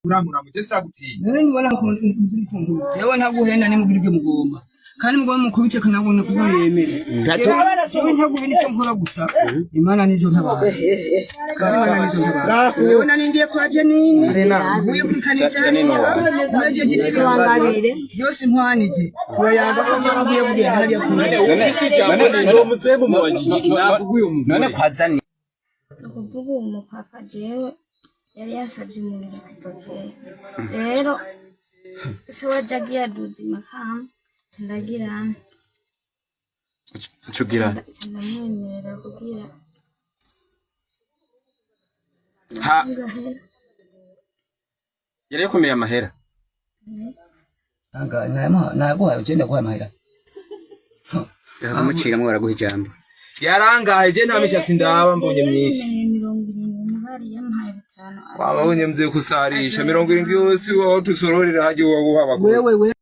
uramura mugesa gutinya none ngibona ko jewe ntaguhenda nimugira ibyo mugomba kandi mugomba mukubite kanabona kuko yemere jewe ntaguhe nicyo nkora gusa imana nizo ntabaye Imana ningiye kwa Janine uvuye kuri kanisa naje gitwe wangabire byose ntwanije turayaga ko ngiye kugenda hariya ku none muzebo mubajije navuguye umuntu none kwa Janine ukuvuga umupapa jewe yari yasabye umuntu kupapera rero se wajagiye aduzi makamba ndagirana cugira ndamwemerera kugira ha yari yakomeye amahera anga nago agenda kwa mahera yamucira mwe baraguha ijambo yarangaye je nta mishatsi ndaba mbonye myinshi 70 hari yampaye 5 wabonye mze kusarisha 70 yose wowe tusororera haje wowe wewe